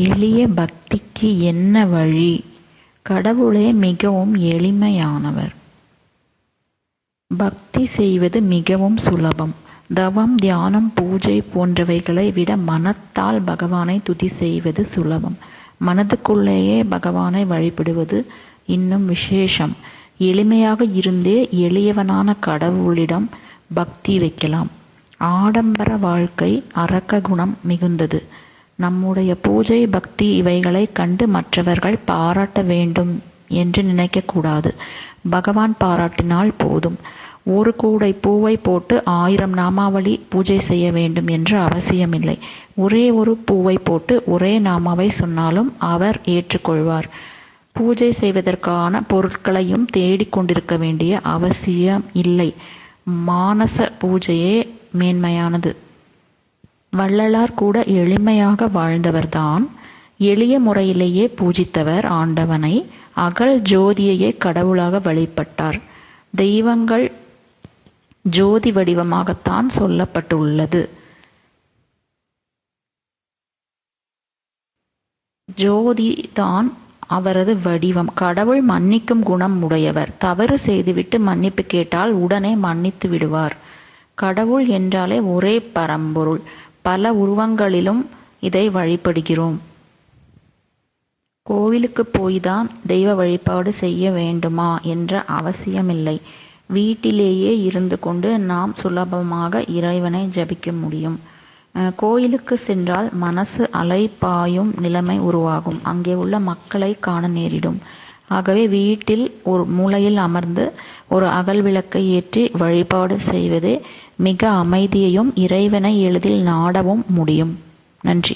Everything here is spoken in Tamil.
எளிய பக்திக்கு என்ன வழி? கடவுளே மிகவும் எளிமையானவர். பக்தி செய்வது மிகவும் சுலபம். தவம், தியானம், பூஜை போன்றவைகளை விட மனத்தால் பகவானை துதி செய்வது சுலபம். மனதுக்குள்ளேயே பகவானை வழிபடுவது இன்னும் விசேஷம். எளிமையாக இருந்தே எளியவனான கடவுளிடம் பக்தி வைக்கலாம். ஆடம்பர வாழ்க்கை அரக்க குணம் மிகுந்தது. நம்முடைய பூஜை, பக்தி இவைகளை கண்டு மற்றவர்கள் பாராட்ட வேண்டும் என்று நினைக்கக்கூடாது. பகவான் பாராட்டினால் போதும். ஒரு கூடை பூவை போட்டு 1000 நாமாவளி பூஜை செய்ய வேண்டும் என்று அவசியமில்லை. ஒரே ஒரு பூவை போட்டு ஒரே நாமாவை சொன்னாலும் அவர் ஏற்றுக்கொள்வார். பூஜை செய்வதற்கான பொருட்களையும் தேடிக்கொண்டிருக்க வேண்டிய அவசியம் இல்லை. மானச பூஜையே மேன்மையானது. வள்ளலார் கூட எளிமையாக வாழ்ந்தவர்தான். எளிய முறையிலேயே பூஜித்தவர் ஆண்டவனை. அகல் ஜோதியையே கடவுளாக வழிபட்டார். தெய்வங்கள் ஜோதி வடிவமாகத்தான் சொல்லப்பட்டுள்ளது. ஜோதிதான் அவரது வடிவம். கடவுள் மன்னிக்கும் குணம் உடையவர். தவறு செய்துவிட்டு மன்னிப்பு கேட்டால் உடனே மன்னித்து விடுவார். கடவுள் என்றாலே ஒரே பரம்பொருள். பல உருவங்களிலும் இதை வழிபடுகிறோம். கோவிலுக்கு போய்தான் தெய்வ வழிபாடு செய்ய வேண்டுமா என்ற அவசியமில்லை. வீட்டிலேயே இருந்து கொண்டு நாம் சுலபமாக இறைவனை ஜபிக்க முடியும். கோயிலுக்கு சென்றால் மனசு அலைபாயும் நிலைமை உருவாகும். அங்கே உள்ள மக்களை காண நேரிடும். ஆகவே வீட்டில் ஒரு மூலையில் அமர்ந்து ஒரு அகல் விளக்கை ஏற்றி வழிபாடு செய்வதே மிக அமைதியையும் இறைவனை எளிதில் நாடவும் முடியும். நன்றி.